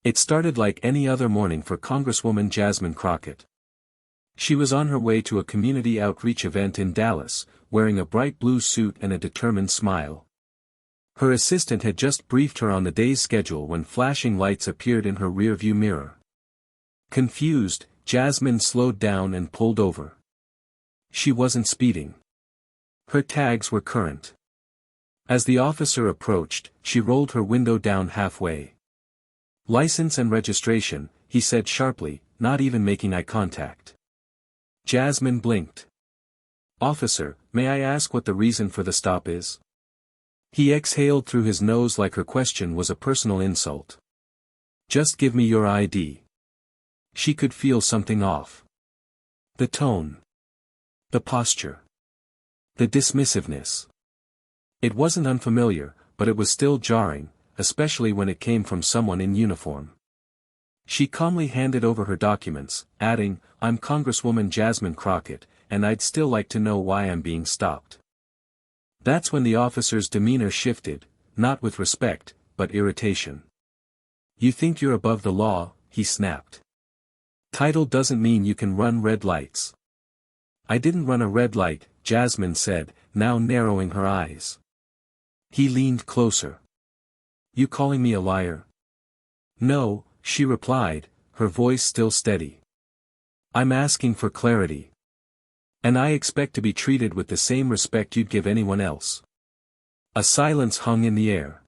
It started like any other morning for Congresswoman Jasmine Crockett. She was on her way to a community outreach event in Dallas, wearing a bright blue suit and a determined smile. Her assistant had just briefed her on the day's schedule when flashing lights appeared in her rearview mirror. Confused, Jasmine slowed down and pulled over. She wasn't speeding. Her tags were current. As the officer approached, she rolled her window down halfway. "License and registration," he said sharply, not even making eye contact. Jasmine blinked. "Officer, may I ask what the reason for the stop is?" He exhaled through his nose like her question was a personal insult. "Just give me your ID." She could feel something off. The tone. The posture. The dismissiveness. It wasn't unfamiliar, but it was still jarring, especially when it came from someone in uniform. She calmly handed over her documents, adding, "I'm Congresswoman Jasmine Crockett, and I'd still like to know why I'm being stopped." That's when the officer's demeanor shifted, not with respect, but irritation. "You think you're above the law," he snapped. "Title doesn't mean you can run red lights." "I didn't run a red light," Jasmine said, now narrowing her eyes. He leaned closer. "You calling me a liar?" "No," she replied, her voice still steady. "I'm asking for clarity. And I expect to be treated with the same respect you'd give anyone else." A silence hung in the air.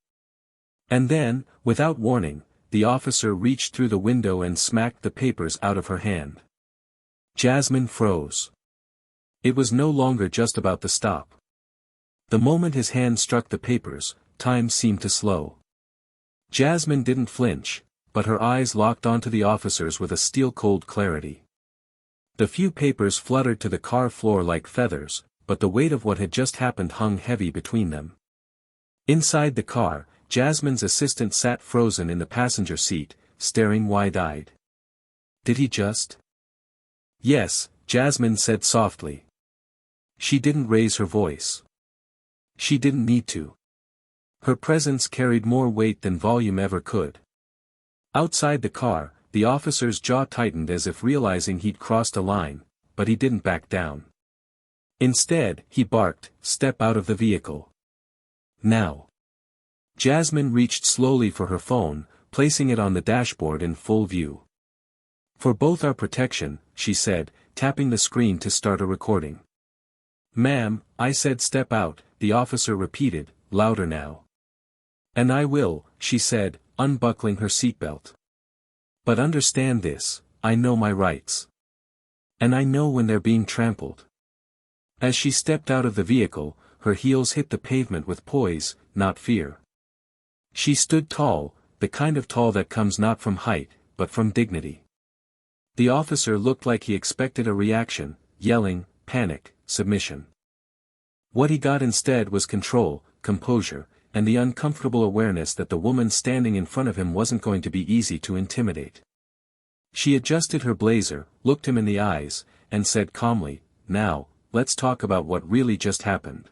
And then, without warning, the officer reached through the window and smacked the papers out of her hand. Jasmine froze. It was no longer just about the stop. The moment his hand struck the papers, time seemed to slow. Jasmine didn't flinch, but her eyes locked onto the officer's with a steel-cold clarity. The few papers fluttered to the car floor like feathers, but the weight of what had just happened hung heavy between them. Inside the car, Jasmine's assistant sat frozen in the passenger seat, staring wide-eyed. "Did he just?" "Yes," Jasmine said softly. She didn't raise her voice. She didn't need to. Her presence carried more weight than volume ever could. Outside the car, the officer's jaw tightened as if realizing he'd crossed a line, but he didn't back down. Instead, he barked, "Step out of the vehicle. Now." Jasmine reached slowly for her phone, placing it on the dashboard in full view. "For both our protection," she said, tapping the screen to start a recording. "Ma'am, I said step out," the officer repeated, louder now. "And I will," she said, unbuckling her seatbelt. "But understand this, I know my rights. And I know when they're being trampled." As she stepped out of the vehicle, her heels hit the pavement with poise, not fear. She stood tall, the kind of tall that comes not from height, but from dignity. The officer looked like he expected a reaction, yelling, panic, submission. What he got instead was control, composure, and the uncomfortable awareness that the woman standing in front of him wasn't going to be easy to intimidate. She adjusted her blazer, looked him in the eyes, and said calmly, "Now, let's talk about what really just happened."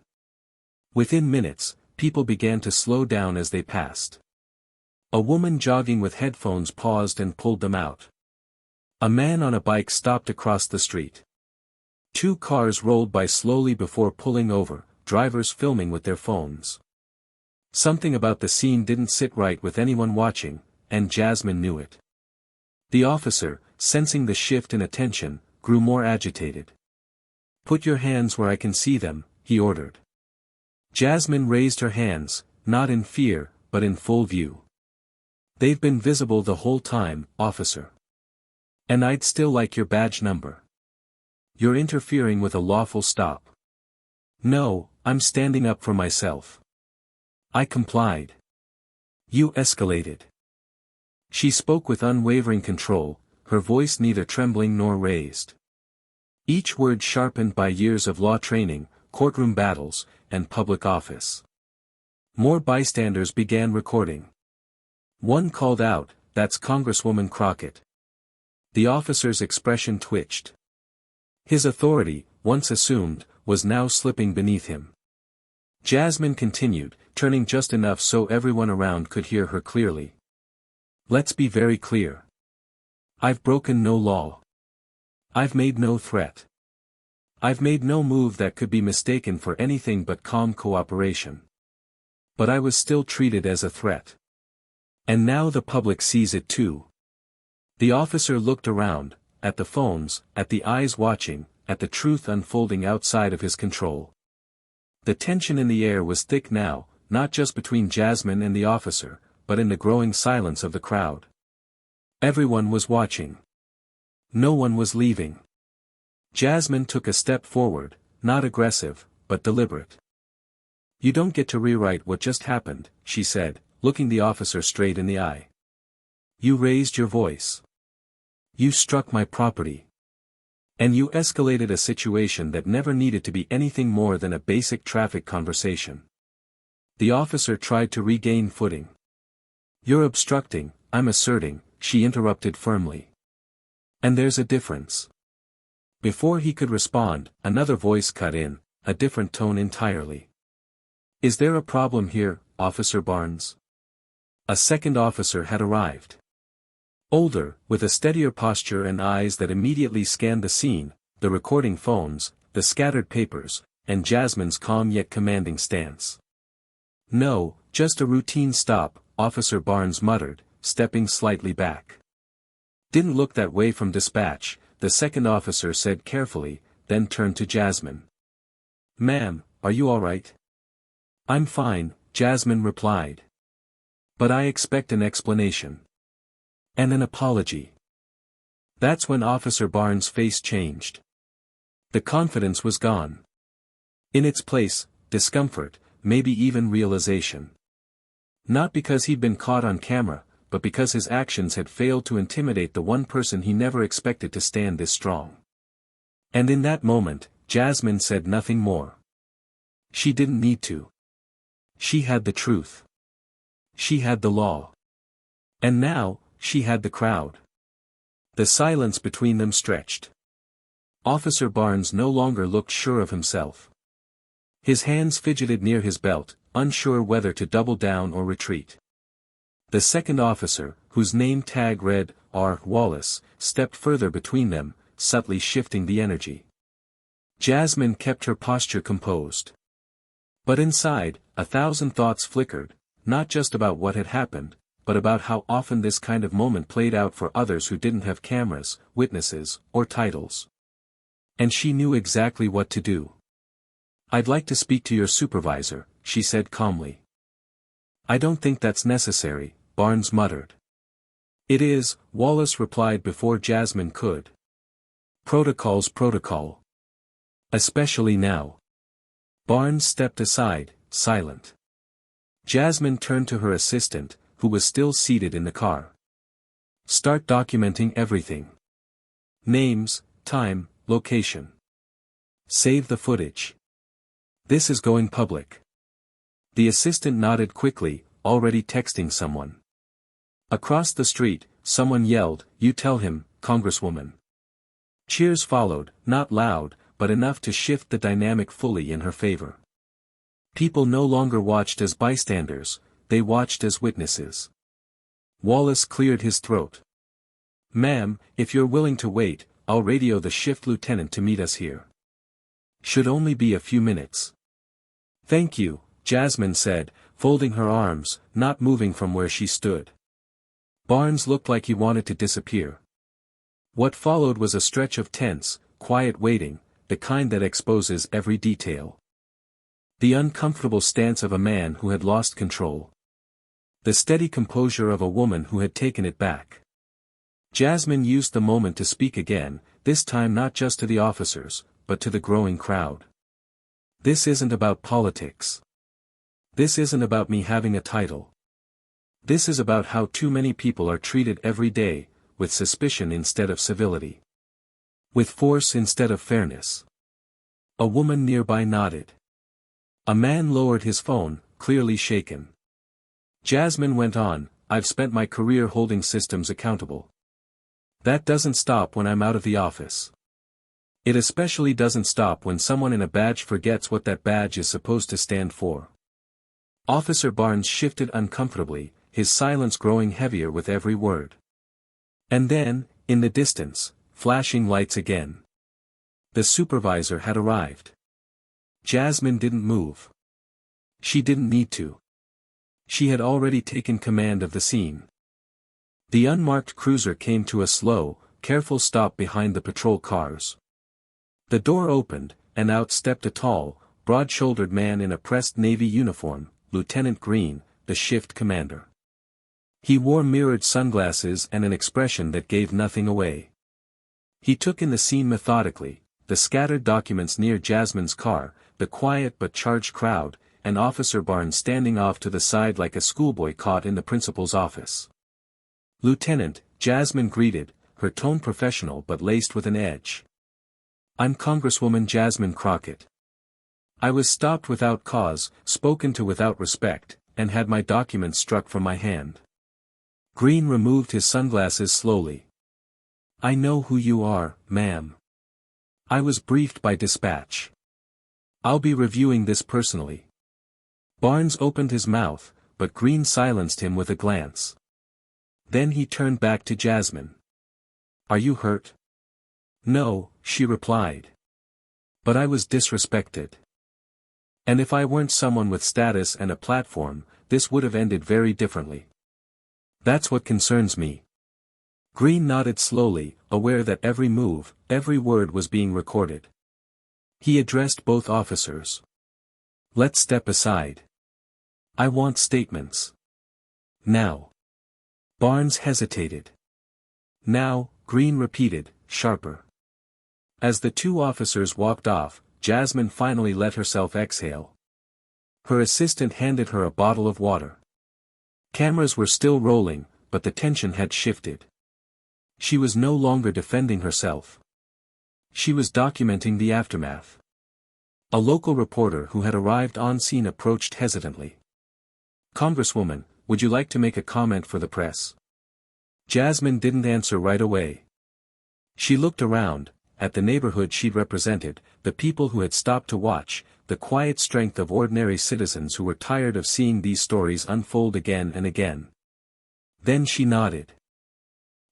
Within minutes, people began to slow down as they passed. A woman jogging with headphones paused and pulled them out. A man on a bike stopped across the street. 2 cars rolled by slowly before pulling over, drivers filming with their phones. Something about the scene didn't sit right with anyone watching, and Jasmine knew it. The officer, sensing the shift in attention, grew more agitated. "Put your hands where I can see them," he ordered. Jasmine raised her hands, not in fear, but in full view. "They've been visible the whole time, officer. And I'd still like your badge number. You're interfering with a lawful stop." "No, I'm standing up for myself." I complied. "You escalated." She spoke with unwavering control, her voice neither trembling nor raised. Each word sharpened by years of law training, courtroom battles, and public office. More bystanders began recording. One called out, "That's Congresswoman Crockett." The officer's expression twitched. His authority, once assumed, was now slipping beneath him. Jasmine continued, turning just enough so everyone around could hear her clearly. Let's be very clear. I've broken no law. I've made no threat. I've made no move that could be mistaken for anything but calm cooperation. But I was still treated as a threat. And now the public sees it too. The officer looked around, at the phones, at the eyes watching, at the truth unfolding outside of his control. The tension in the air was thick now, not just between Jasmine and the officer, but in the growing silence of the crowd. Everyone was watching. No one was leaving. Jasmine took a step forward, not aggressive, but deliberate. "You don't get to rewrite what just happened," she said, looking the officer straight in the eye. "You raised your voice. You struck my property. And you escalated a situation that never needed to be anything more than a basic traffic conversation." The officer tried to regain footing. "You're obstructing, I'm asserting," she interrupted firmly. "And there's a difference." Before he could respond, another voice cut in, a different tone entirely. "Is there a problem here, Officer Barnes?" A second officer had arrived. Older, with a steadier posture and eyes that immediately scanned the scene, the recording phones, the scattered papers, and Jasmine's calm yet commanding stance. "No, just a routine stop," Officer Barnes muttered, stepping slightly back. "Didn't look that way from dispatch," the second officer said carefully, then turned to Jasmine. "Ma'am, are you all right?" "I'm fine," Jasmine replied. "But I expect an explanation. And an apology." That's when Officer Barnes' face changed. The confidence was gone. In its place, discomfort, maybe even realization. Not because he'd been caught on camera, but because his actions had failed to intimidate the one person he never expected to stand this strong. And in that moment, Jasmine said nothing more. She didn't need to. She had the truth. She had the law. And now, she had the crowd. The silence between them stretched. Officer Barnes no longer looked sure of himself. His hands fidgeted near his belt, unsure whether to double down or retreat. The second officer, whose name tag read R. Wallace, stepped further between them, subtly shifting the energy. Jasmine kept her posture composed. But inside, 1,000 thoughts flickered, not just about what had happened, but about how often this kind of moment played out for others who didn't have cameras, witnesses, or titles. And she knew exactly what to do. "I'd like to speak to your supervisor," she said calmly. "I don't think that's necessary," Barnes muttered. "It is," Wallace replied before Jasmine could. "Protocol's protocol. Especially now." Barnes stepped aside, silent. Jasmine turned to her assistant, who was still seated in the car. "Start documenting everything. Names, time, location. Save the footage. This is going public." The assistant nodded quickly, already texting someone. Across the street, someone yelled, "You tell him, Congresswoman." Cheers followed, not loud, but enough to shift the dynamic fully in her favor. People no longer watched as bystanders, they watched as witnesses. Wallace cleared his throat. "Ma'am, if you're willing to wait, I'll radio the shift lieutenant to meet us here. Should only be a few minutes." "Thank you," Jasmine said, folding her arms, not moving from where she stood. Barnes looked like he wanted to disappear. What followed was a stretch of tense, quiet waiting, the kind that exposes every detail. The uncomfortable stance of a man who had lost control. The steady composure of a woman who had taken it back. Jasmine used the moment to speak again, this time not just to the officers, but to the growing crowd. "This isn't about politics. This isn't about me having a title. This is about how too many people are treated every day, with suspicion instead of civility. With force instead of fairness." A woman nearby nodded. A man lowered his phone, clearly shaken. Jasmine went on, "I've spent my career holding systems accountable. That doesn't stop when I'm out of the office. It especially doesn't stop when someone in a badge forgets what that badge is supposed to stand for." Officer Barnes shifted uncomfortably, his silence growing heavier with every word. And then, in the distance, flashing lights again. The supervisor had arrived. Jasmine didn't move. She didn't need to. She had already taken command of the scene. The unmarked cruiser came to a slow, careful stop behind the patrol cars. The door opened, and out stepped a tall, broad-shouldered man in a pressed Navy uniform, Lieutenant Green, the shift commander. He wore mirrored sunglasses and an expression that gave nothing away. He took in the scene methodically, the scattered documents near Jasmine's car, the quiet but charged crowd, and Officer Barnes standing off to the side like a schoolboy caught in the principal's office. "Lieutenant," Jasmine greeted, her tone professional but laced with an edge. "I'm Congresswoman Jasmine Crockett. I was stopped without cause, spoken to without respect, and had my documents struck from my hand." Green removed his sunglasses slowly. "I know who you are, ma'am. I was briefed by dispatch. I'll be reviewing this personally." Barnes opened his mouth, but Green silenced him with a glance. Then he turned back to Jasmine. "Are you hurt?" "No," she replied. "But I was disrespected. And if I weren't someone with status and a platform, this would have ended very differently. That's what concerns me." Green nodded slowly, aware that every move, every word was being recorded. He addressed both officers. "Let's step aside. I want statements. Now." Barnes hesitated. "Now," Green repeated, sharper. As the two officers walked off, Jasmine finally let herself exhale. Her assistant handed her a bottle of water. Cameras were still rolling, but the tension had shifted. She was no longer defending herself. She was documenting the aftermath. A local reporter who had arrived on scene approached hesitantly. "Congresswoman, would you like to make a comment for the press?" Jasmine didn't answer right away. She looked around, at the neighborhood she'd represented, the people who had stopped to watch, the quiet strength of ordinary citizens who were tired of seeing these stories unfold again and again. Then she nodded.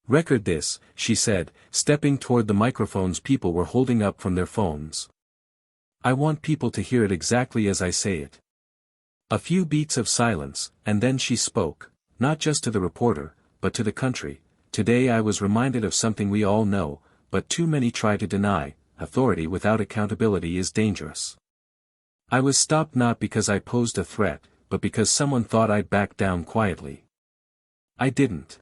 "Record this," she said, stepping toward the microphones people were holding up from their phones. "I want people to hear it exactly as I say it." A few beats of silence, and then she spoke, not just to the reporter, but to the country. "Today I was reminded of something we all know, but too many try to deny. Authority without accountability is dangerous. I was stopped not because I posed a threat, but because someone thought I'd back down quietly. I didn't.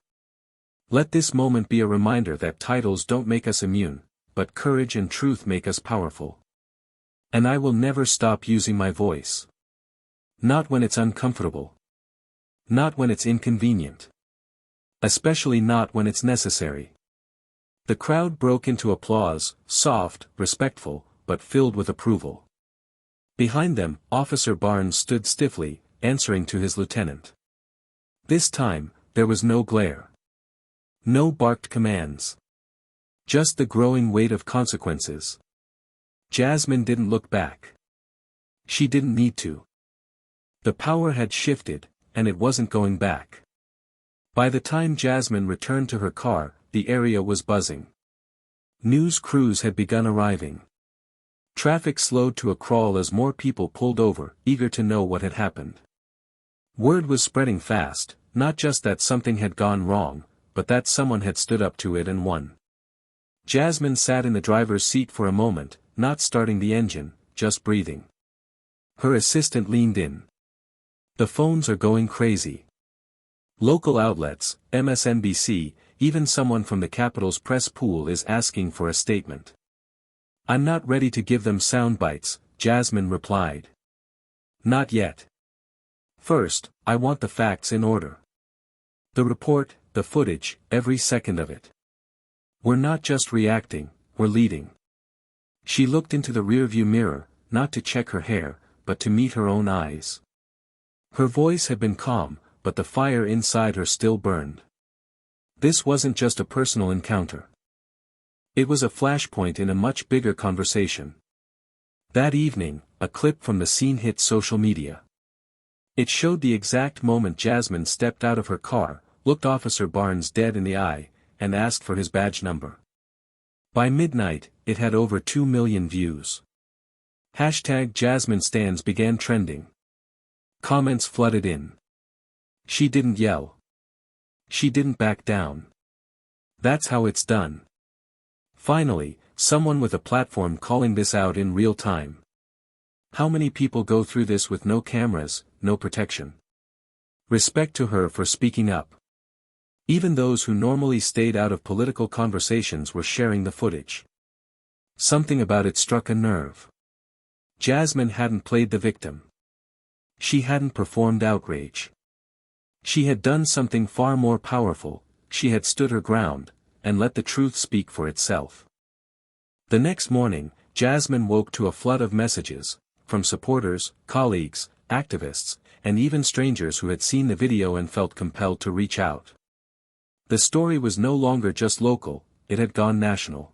Let this moment be a reminder that titles don't make us immune, but courage and truth make us powerful. And I will never stop using my voice. Not when it's uncomfortable. Not when it's inconvenient. Especially not when it's necessary." The crowd broke into applause, soft, respectful, but filled with approval. Behind them, Officer Barnes stood stiffly, answering to his lieutenant. This time, there was no glare. No barked commands. Just the growing weight of consequences. Jasmine didn't look back. She didn't need to. The power had shifted, and it wasn't going back. By the time Jasmine returned to her car, the area was buzzing. News crews had begun arriving. Traffic slowed to a crawl as more people pulled over, eager to know what had happened. Word was spreading fast, not just that something had gone wrong, but that someone had stood up to it and won. Jasmine sat in the driver's seat for a moment, not starting the engine, just breathing. Her assistant leaned in. "The phones are going crazy. Local outlets, MSNBC, even someone from the Capitol's press pool is asking for a statement." "I'm not ready to give them sound bites," Jasmine replied. "Not yet. First, I want the facts in order. The report, the footage, every second of it. We're not just reacting, we're leading." She looked into the rearview mirror, not to check her hair, but to meet her own eyes. Her voice had been calm, but the fire inside her still burned. This wasn't just a personal encounter. It was a flashpoint in a much bigger conversation. That evening, a clip from the scene hit social media. It showed the exact moment Jasmine stepped out of her car, looked Officer Barnes dead in the eye, and asked for his badge number. By midnight, it had over 2 million views. #JasmineStans began trending. Comments flooded in. She didn't yell. She didn't back down. That's how it's done. Finally, someone with a platform calling this out in real time. How many people go through this with no cameras, no protection? Respect to her for speaking up. Even those who normally stayed out of political conversations were sharing the footage. Something about it struck a nerve. Jasmine hadn't played the victim. She hadn't performed outrage. She had done something far more powerful. She had stood her ground, and let the truth speak for itself. The next morning, Jasmine woke to a flood of messages, from supporters, colleagues, activists, and even strangers who had seen the video and felt compelled to reach out. The story was no longer just local, it had gone national.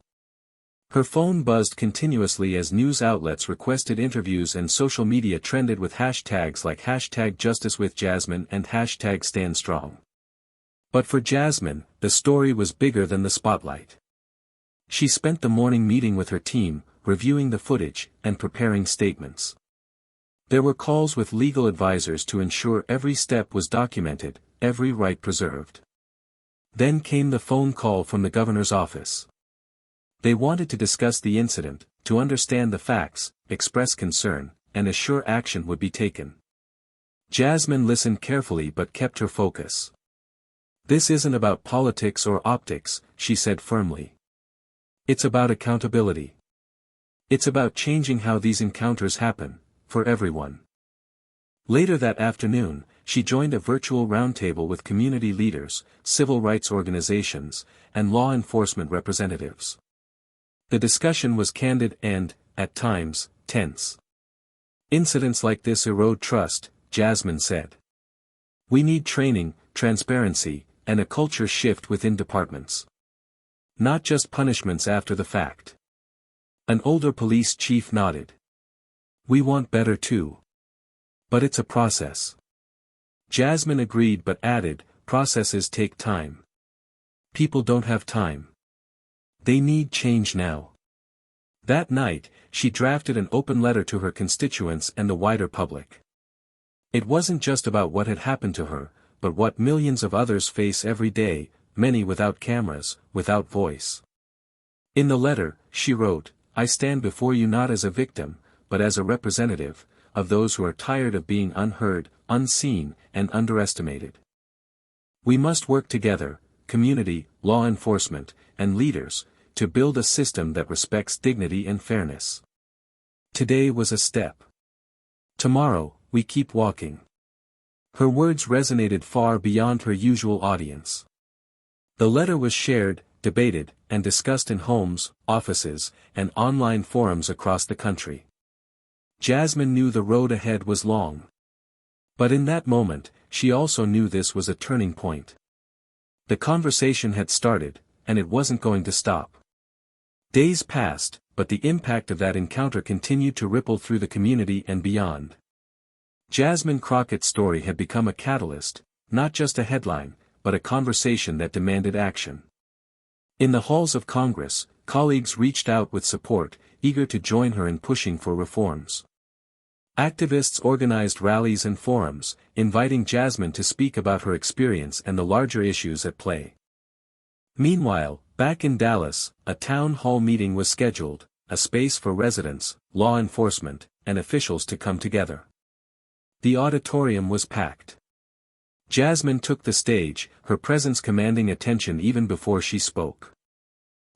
Her phone buzzed continuously as news outlets requested interviews and social media trended with hashtags like #JusticeWithJasmine and #StandStrong. But for Jasmine, the story was bigger than the spotlight. She spent the morning meeting with her team, reviewing the footage, and preparing statements. There were calls with legal advisors to ensure every step was documented, every right preserved. Then came the phone call from the governor's office. They wanted to discuss the incident, to understand the facts, express concern, and assure action would be taken. Jasmine listened carefully but kept her focus. This isn't about politics or optics, she said firmly. It's about accountability. It's about changing how these encounters happen, for everyone. Later that afternoon, she joined a virtual roundtable with community leaders, civil rights organizations, and law enforcement representatives. The discussion was candid and, at times, tense. Incidents like this erode trust, Jasmine said. We need training, transparency, and a culture shift within departments. Not just punishments after the fact. An older police chief nodded. We want better too. But it's a process. Jasmine agreed but added, processes take time. People don't have time. They need change now. That night, she drafted an open letter to her constituents and the wider public. It wasn't just about what had happened to her, but what millions of others face every day, many without cameras, without voice. In the letter, she wrote, I stand before you not as a victim, but as a representative, of those who are tired of being unheard, unseen, and underestimated. We must work together, community, law enforcement, and leaders, to build a system that respects dignity and fairness. Today was a step. Tomorrow, we keep walking. Her words resonated far beyond her usual audience. The letter was shared, debated, and discussed in homes, offices, and online forums across the country. Jasmine knew the road ahead was long. But in that moment, she also knew this was a turning point. The conversation had started, and it wasn't going to stop. Days passed, but the impact of that encounter continued to ripple through the community and beyond. Jasmine Crockett's story had become a catalyst, not just a headline, but a conversation that demanded action. In the halls of Congress, colleagues reached out with support, eager to join her in pushing for reforms. Activists organized rallies and forums, inviting Jasmine to speak about her experience and the larger issues at play. Meanwhile, back in Dallas, a town hall meeting was scheduled, a space for residents, law enforcement, and officials to come together. The auditorium was packed. Jasmine took the stage, her presence commanding attention even before she spoke.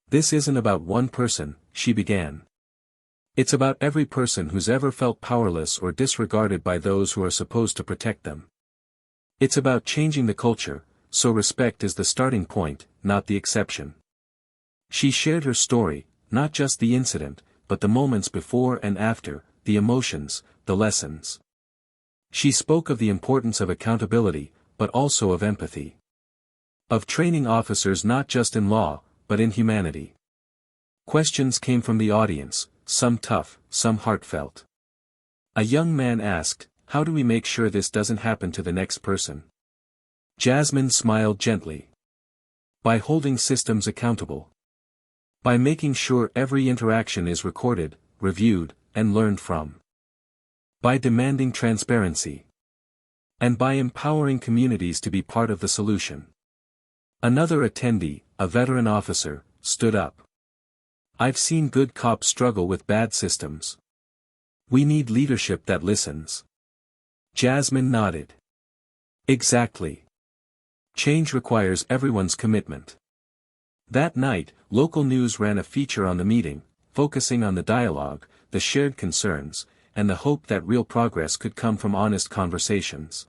This isn't about one person, she began. It's about every person who's ever felt powerless or disregarded by those who are supposed to protect them. It's about changing the culture, so respect is the starting point, not the exception. She shared her story, not just the incident, but the moments before and after, the emotions, the lessons. She spoke of the importance of accountability, but also of empathy. Of training officers not just in law, but in humanity. Questions came from the audience, some tough, some heartfelt. A young man asked, how do we make sure this doesn't happen to the next person? Jasmine smiled gently. By holding systems accountable. By making sure every interaction is recorded, reviewed, and learned from. By demanding transparency. And by empowering communities to be part of the solution. Another attendee, a veteran officer, stood up. I've seen good cops struggle with bad systems. We need leadership that listens. Jasmine nodded. Exactly. Change requires everyone's commitment. That night, local news ran a feature on the meeting, focusing on the dialogue, the shared concerns, and the hope that real progress could come from honest conversations.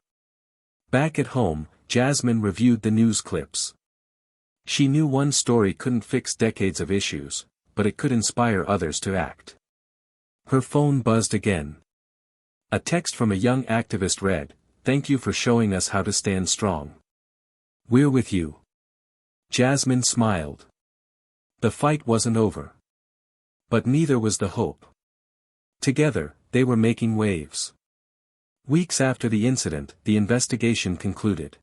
Back at home, Jasmine reviewed the news clips. She knew one story couldn't fix decades of issues, but it could inspire others to act. Her phone buzzed again. A text from a young activist read, "Thank you for showing us how to stand strong. We're with you." Jasmine smiled. The fight wasn't over. But neither was the hope. Together, they were making waves. Weeks after the incident, the investigation concluded.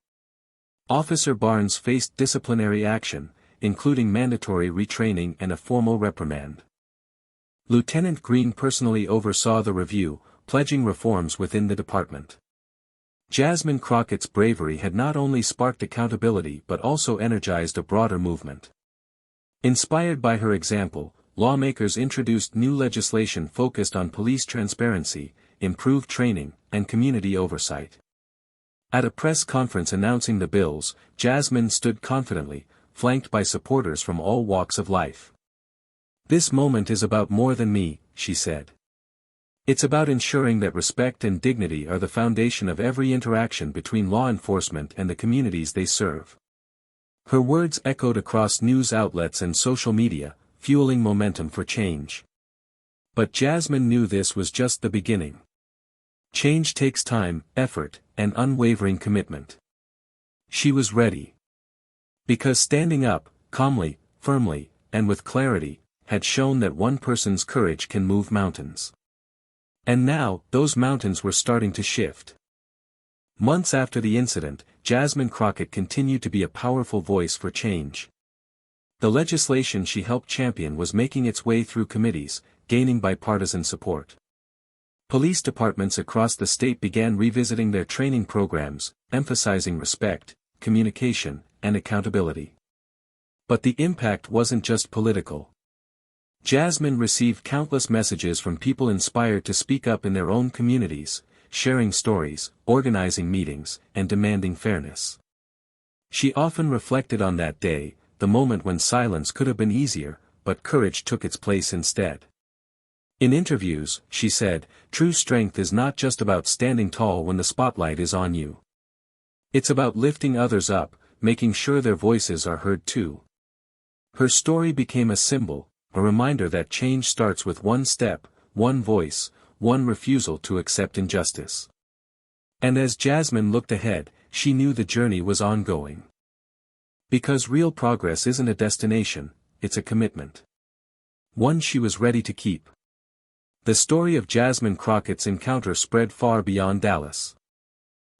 Officer Barnes faced disciplinary action, including mandatory retraining and a formal reprimand. Lieutenant Green personally oversaw the review, pledging reforms within the department. Jasmine Crockett's bravery had not only sparked accountability but also energized a broader movement. Inspired by her example, lawmakers introduced new legislation focused on police transparency, improved training, and community oversight. At a press conference announcing the bills, Jasmine stood confidently, flanked by supporters from all walks of life. "This moment is about more than me," she said. "It's about ensuring that respect and dignity are the foundation of every interaction between law enforcement and the communities they serve." Her words echoed across news outlets and social media, fueling momentum for change. But Jasmine knew this was just the beginning. Change takes time, effort, and unwavering commitment. She was ready. Because standing up, calmly, firmly, and with clarity, had shown that one person's courage can move mountains. And now, those mountains were starting to shift. Months after the incident, Jasmine Crockett continued to be a powerful voice for change. The legislation she helped champion was making its way through committees, gaining bipartisan support. Police departments across the state began revisiting their training programs, emphasizing respect, communication, and accountability. But the impact wasn't just political. Jasmine received countless messages from people inspired to speak up in their own communities, sharing stories, organizing meetings, and demanding fairness. She often reflected on that day, the moment when silence could have been easier, but courage took its place instead. In interviews, she said, "True strength is not just about standing tall when the spotlight is on you. It's about lifting others up, making sure their voices are heard too." Her story became a symbol, a reminder that change starts with one step, one voice, one refusal to accept injustice. And as Jasmine looked ahead, she knew the journey was ongoing. Because real progress isn't a destination, it's a commitment. One she was ready to keep. The story of Jasmine Crockett's encounter spread far beyond Dallas.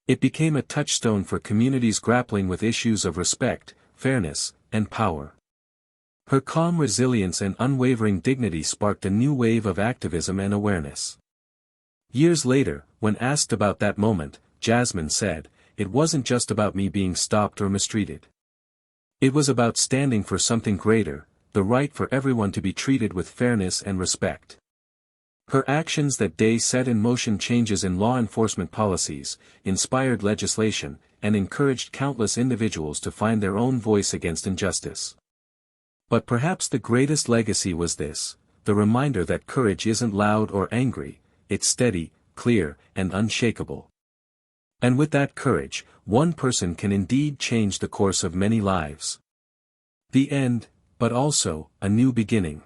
It became a touchstone for communities grappling with issues of respect, fairness, and power. Her calm resilience and unwavering dignity sparked a new wave of activism and awareness. Years later, when asked about that moment, Jasmine said, "It wasn't just about me being stopped or mistreated. It was about standing for something greater, the right for everyone to be treated with fairness and respect." Her actions that day set in motion changes in law enforcement policies, inspired legislation, and encouraged countless individuals to find their own voice against injustice. But perhaps the greatest legacy was this, the reminder that courage isn't loud or angry, it's steady, clear, and unshakable. And with that courage, one person can indeed change the course of many lives. The end, but also, a new beginning.